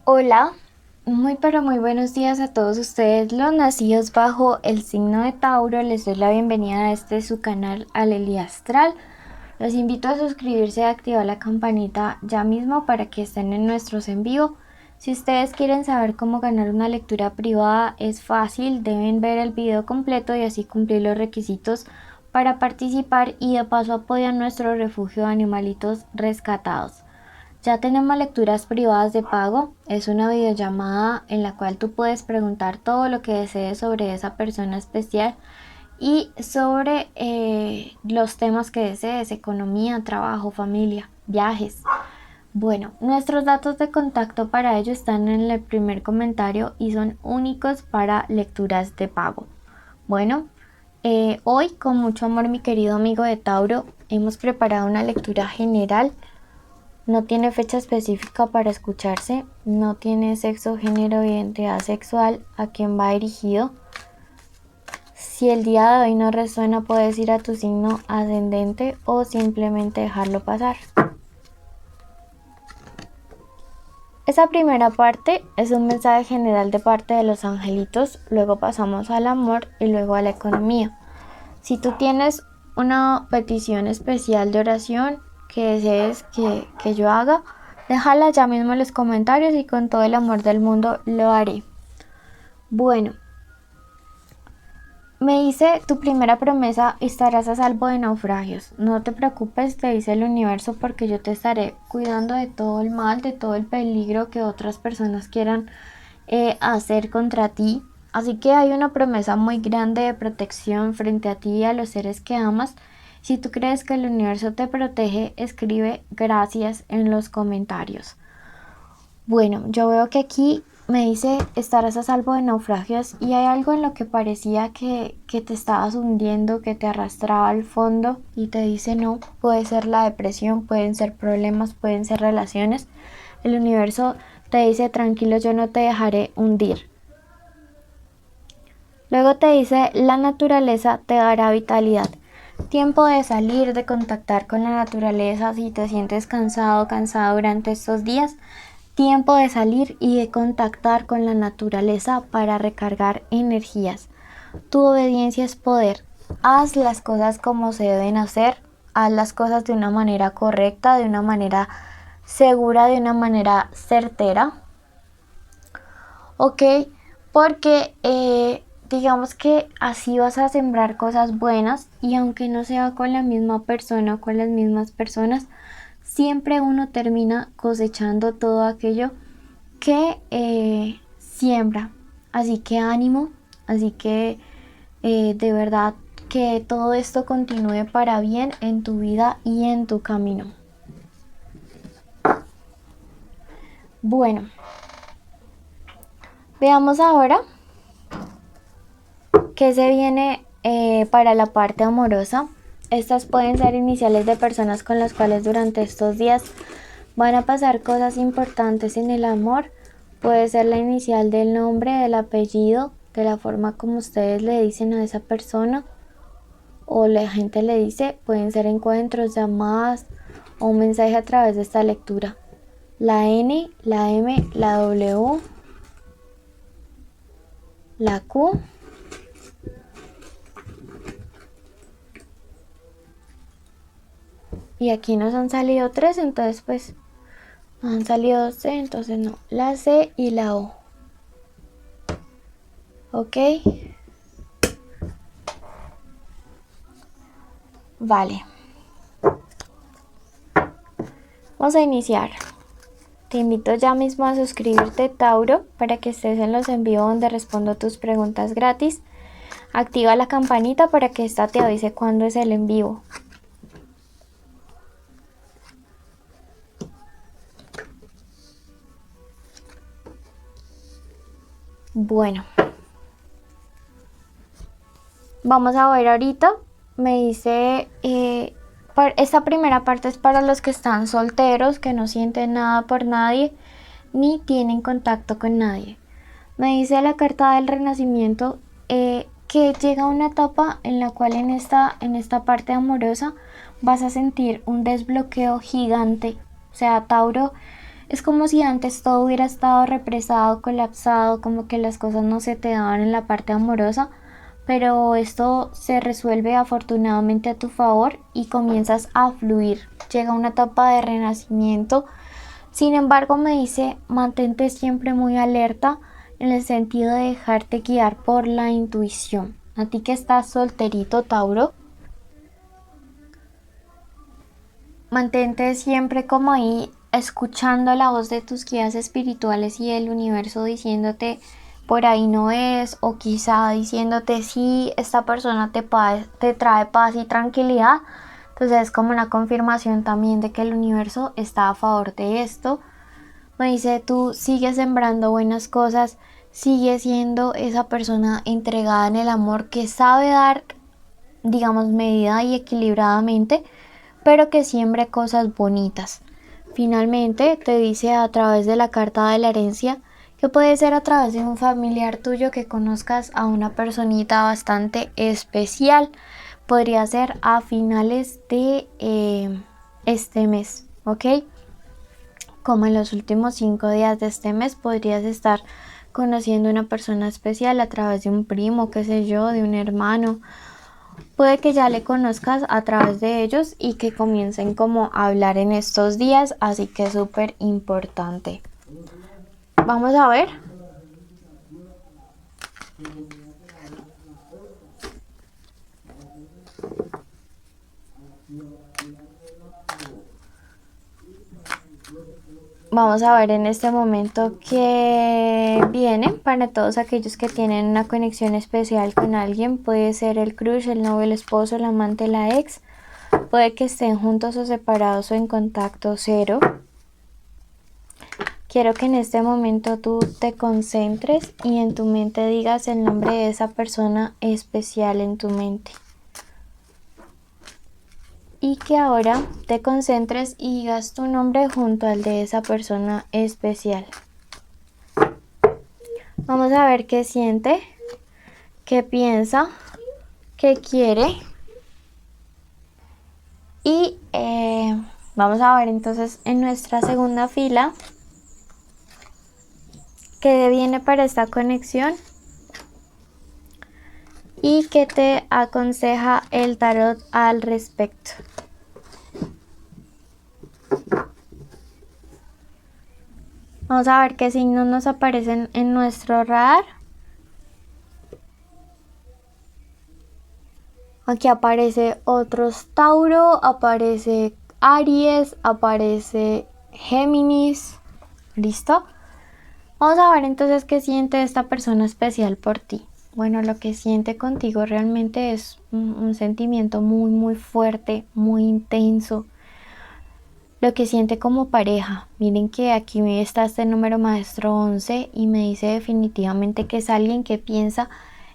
Hola, muy pero muy buenos días a todos ustedes, los nacidos bajo el signo de Tauro. Les doy la bienvenida a este su canal Alelia Astral. Los invito a suscribirse y activar la campanita ya mismo para que estén en nuestros en vivo. Si ustedes quieren saber cómo ganar una lectura privada, es fácil, deben ver el video completo y así cumplir los requisitos para participar y de paso apoyar nuestro refugio de animalitos rescatados. Ya tenemos lecturas privadas de pago. Es una videollamada en la cual tú puedes preguntar todo lo que desees sobre esa persona especial y sobre los temas que desees: economía, trabajo, familia, viajes. Bueno, nuestros datos de contacto para ello están en el primer comentario y son únicos para lecturas de pago. Bueno, hoy con mucho amor, mi querido amigo de Tauro, hemos preparado una lectura general. No tiene fecha específica para escucharse, no tiene sexo, género o identidad sexual a quien va dirigido. Si el día de hoy no resuena, puedes ir a tu signo ascendente o simplemente dejarlo pasar. Esa primera parte es un mensaje general de parte de los angelitos, luego pasamos al amor y luego a la economía. Si tú tienes una petición especial de oración que desees que yo haga, déjala ya mismo en los comentarios y con todo el amor del mundo lo haré. Bueno, me dice: tu primera promesa: estarás a salvo de naufragios. No te preocupes, te dice el universo, porque yo te estaré cuidando de todo el mal, de todo el peligro que otras personas quieran hacer contra ti. Así que hay una promesa muy grande de protección frente a ti y a los seres que amas. Si tú crees que el universo te protege, escribe gracias en los comentarios. Bueno, yo veo que aquí me dice: estarás a salvo de naufragios, y hay algo en lo que parecía que te estabas hundiendo, que te arrastraba al fondo, y te dice no. Puede ser la depresión, pueden ser problemas, pueden ser relaciones. El universo te dice: tranquilo, yo no te dejaré hundir. Luego te dice: la naturaleza te dará vitalidad. Tiempo de salir, de contactar con la naturaleza. Si te sientes cansado, cansada durante estos días, tiempo de salir y de contactar con la naturaleza para recargar energías. Tu obediencia es poder. Haz las cosas como se deben hacer. Haz las cosas de una manera correcta, de una manera segura, de una manera certera. ¿Ok? Porque digamos que así vas a sembrar cosas buenas, y aunque no sea con la misma persona o con las mismas personas, siempre uno termina cosechando todo aquello que siembra. Así que ánimo, así que de verdad que todo esto continúe para bien en tu vida y en tu camino. Bueno, veamos ahora qué se viene para la parte amorosa. Estas pueden ser iniciales de personas con las cuales durante estos días van a pasar cosas importantes en el amor. Puede ser la inicial del nombre, del apellido, de la forma como ustedes le dicen a esa persona o la gente le dice. Pueden ser encuentros, llamadas o un mensaje a través de esta lectura. La N, la M, la W, la Q y aquí nos han salido 3, entonces pues han salido 12, entonces no. La C y la O. ¿Ok? Vale. Vamos a iniciar. Te invito ya mismo a suscribirte, Tauro, para que estés en los en vivo donde respondo tus preguntas gratis. Activa la campanita para que esta te avise cuando es el en vivo. Bueno, vamos a ver ahorita. Me dice, esta primera parte es para los que están solteros, que no sienten nada por nadie, ni tienen contacto con nadie. Me dice la carta del renacimiento que llega una etapa en la cual en esta parte amorosa vas a sentir un desbloqueo gigante. O sea, Tauro, Es como si antes todo hubiera estado represado, colapsado, como que las cosas no se te daban en la parte amorosa, pero esto se resuelve afortunadamente a tu favor y comienzas a fluir. Llega una etapa de renacimiento. Sin embargo, me dice, mantente siempre muy alerta en el sentido de dejarte guiar por la intuición. A ti que estás solterito, Tauro, mantente siempre como ahí escuchando la voz de tus guías espirituales y el universo diciéndote por ahí no es, o quizá diciéndote sí, esta persona te trae paz y tranquilidad. Entonces es como una confirmación también de que el universo está a favor de esto. Me dice, tú sigues sembrando buenas cosas, sigue siendo esa persona entregada en el amor que sabe dar, digamos, medida y equilibradamente, pero que siembre cosas bonitas. Finalmente te dice a través de la carta de la herencia que puede ser a través de un familiar tuyo que conozcas a una personita bastante especial. Podría ser a finales de este mes, ¿ok? Como en los últimos 5 días de este mes podrías estar conociendo a una persona especial a través de un primo, qué sé yo, de un hermano. Puede que ya le conozcas a través de ellos y que comiencen como a hablar en estos días, así que es súper importante. Vamos a ver. Vamos a ver en este momento qué viene para todos aquellos que tienen una conexión especial con alguien. Puede ser el crush, el novio, el esposo, el amante, la ex. Puede que estén juntos o separados o en contacto cero. Quiero que en este momento tú te concentres y en tu mente digas el nombre de esa persona especial en tu mente. Y que ahora te concentres y digas tu nombre junto al de esa persona especial. Vamos a ver qué siente, qué piensa, qué quiere. Y vamos a ver entonces en nuestra segunda fila qué viene para esta conexión y qué te aconseja el tarot al respecto. Vamos a ver qué signos nos aparecen en nuestro radar. Aquí aparece otros Tauro, aparece Aries, aparece Géminis. ¿Listo? Vamos a ver entonces qué siente esta persona especial por ti. Bueno, lo que siente contigo realmente es un sentimiento muy, muy fuerte, muy intenso. Lo que siente como pareja. Miren que aquí está este número maestro 11 y me dice definitivamente que es alguien que piensa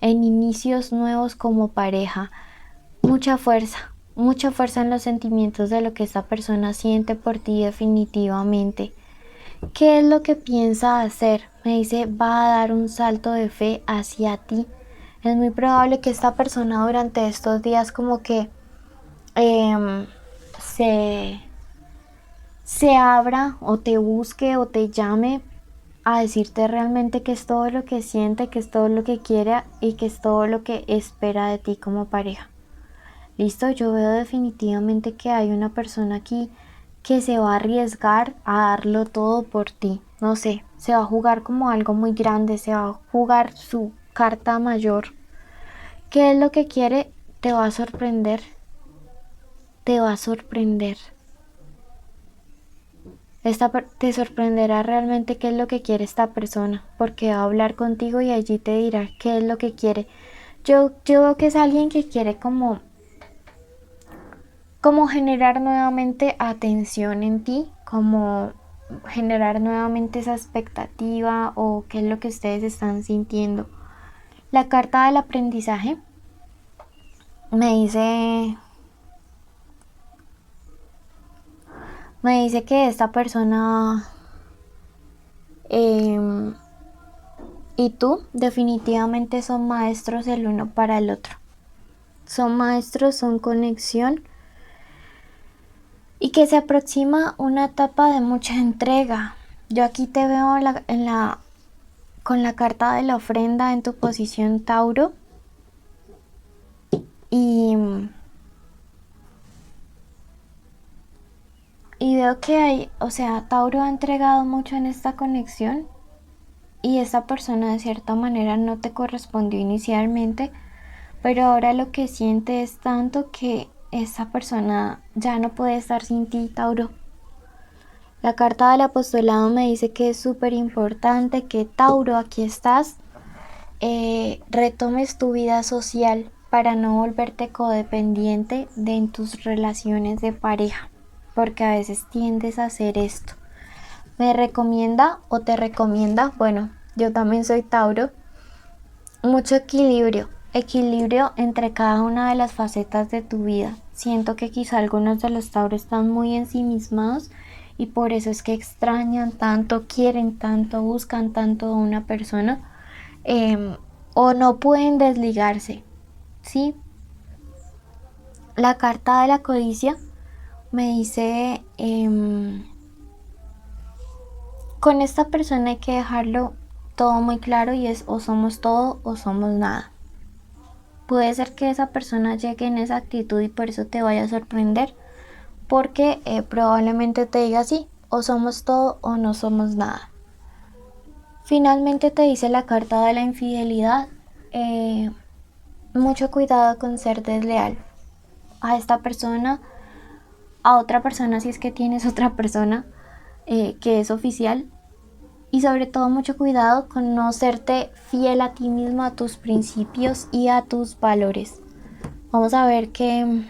en inicios nuevos como pareja. Mucha fuerza en los sentimientos de lo que esta persona siente por ti definitivamente. ¿Qué es lo que piensa hacer? Me dice, va a dar un salto de fe hacia ti. Es muy probable que esta persona durante estos días como que se abra o te busque o te llame a decirte realmente que es todo lo que siente, que es todo lo que quiere y que es todo lo que espera de ti como pareja. Listo, yo veo definitivamente que hay una persona aquí que se va a arriesgar a darlo todo por ti. No sé, se va a jugar como algo muy grande, se va a jugar su carta mayor. ¿Qué es lo que quiere? Te va a sorprender. Te va a sorprender. Te sorprenderá realmente qué es lo que quiere esta persona, porque va a hablar contigo y allí te dirá qué es lo que quiere. Yo veo que es alguien que quiere como generar nuevamente atención en ti, como generar nuevamente esa expectativa o qué es lo que ustedes están sintiendo. La carta del aprendizaje me dice que esta persona y tú definitivamente son maestros el uno para el otro. Son maestros, son conexión. Y que se aproxima una etapa de mucha entrega, Yo aquí te veo con la carta de la ofrenda en tu posición Tauro y, y veo que hay, o sea, Tauro ha entregado mucho en esta conexión y esta persona de cierta manera no te correspondió inicialmente, pero ahora lo que siente es tanto que esa persona ya no puede estar sin ti, Tauro. La carta del apostolado me dice que es súper importante que Tauro, aquí estás, retomes tu vida social para no volverte codependiente de en tus relaciones de pareja, porque a veces tiendes a hacer esto. Me recomienda o te recomienda, bueno, yo también soy Tauro, mucho equilibrio entre cada una de las facetas de tu vida. Siento que quizá algunos de los Tauros están muy ensimismados y por eso es que extrañan tanto, quieren tanto, buscan tanto a una persona, o no pueden desligarse, ¿sí? La carta de la codicia me dice, con esta persona hay que dejarlo todo muy claro y es o somos todo o somos nada. Puede ser que esa persona llegue en esa actitud y por eso te vaya a sorprender, porque probablemente te diga así, o somos todo o no somos nada. Finalmente te dice la carta de la infidelidad, mucho cuidado con ser desleal a esta persona, a otra persona si es que tienes otra persona que es oficial, y sobre todo mucho cuidado con no serte fiel a ti mismo, a tus principios y a tus valores. Vamos a ver qué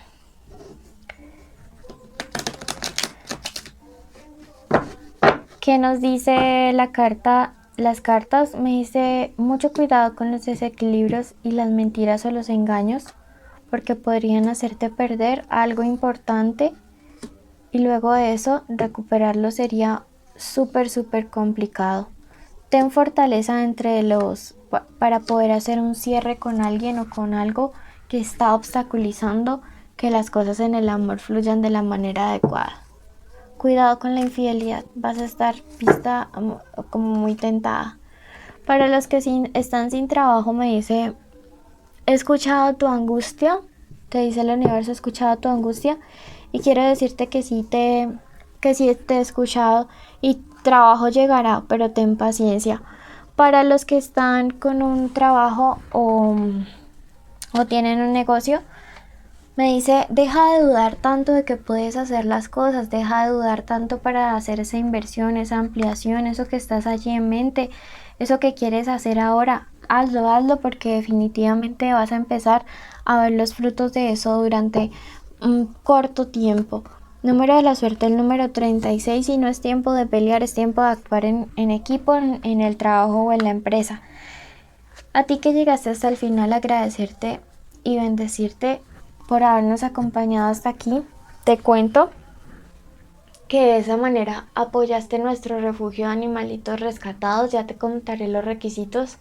nos dice la carta. Las cartas me dice mucho cuidado con los desequilibrios y las mentiras o los engaños, porque podrían hacerte perder algo importante y luego de eso recuperarlo sería súper complicado. Ten fortaleza para poder hacer un cierre con alguien o con algo que está obstaculizando que las cosas en el amor fluyan de la manera adecuada. Cuidado con la infidelidad, vas a estar vista como muy tentada. Para los que están sin trabajo me dice, he escuchado tu angustia, te dice el universo, he escuchado tu angustia y quiero decirte que sí te he escuchado y trabajo llegará, pero ten paciencia. Para los que están con un trabajo o tienen un negocio, me dice, deja de dudar tanto de que puedes hacer las cosas, deja de dudar tanto para hacer esa inversión, esa ampliación, eso que estás allí en mente, eso que quieres hacer ahora. Hazlo porque definitivamente vas a empezar a ver los frutos de eso durante un corto tiempo. Número de la suerte, el número 36, y no es tiempo de pelear, es tiempo de actuar en equipo, en el trabajo o en la empresa. A ti que llegaste hasta el final, agradecerte y bendecirte por habernos acompañado hasta aquí. Te cuento que de esa manera apoyaste nuestro refugio de animalitos rescatados. Ya te contaré los requisitos.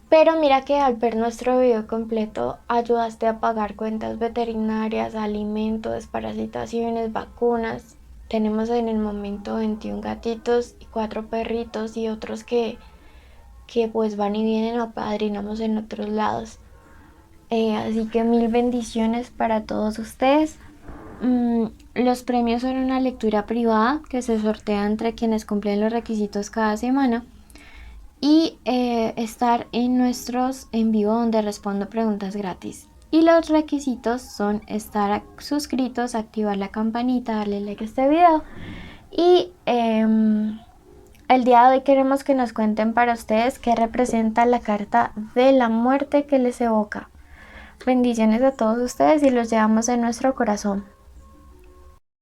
Pero mira que al ver nuestro video completo ayudaste a pagar cuentas veterinarias, alimentos, desparasitaciones, vacunas. Tenemos en el momento 21 gatitos y 4 perritos y otros que pues van y vienen, apadrinamos en otros lados. Así que 1000 bendiciones para todos ustedes. Los premios son una lectura privada que se sortea entre quienes cumplen los requisitos cada semana y estar en nuestros en vivo donde respondo preguntas gratis. Y los requisitos son estar suscritos, activar la campanita, darle like a este video y el día de hoy queremos que nos cuenten para ustedes qué representa la carta de la muerte que les evoca. Bendiciones a todos ustedes y los llevamos en nuestro corazón.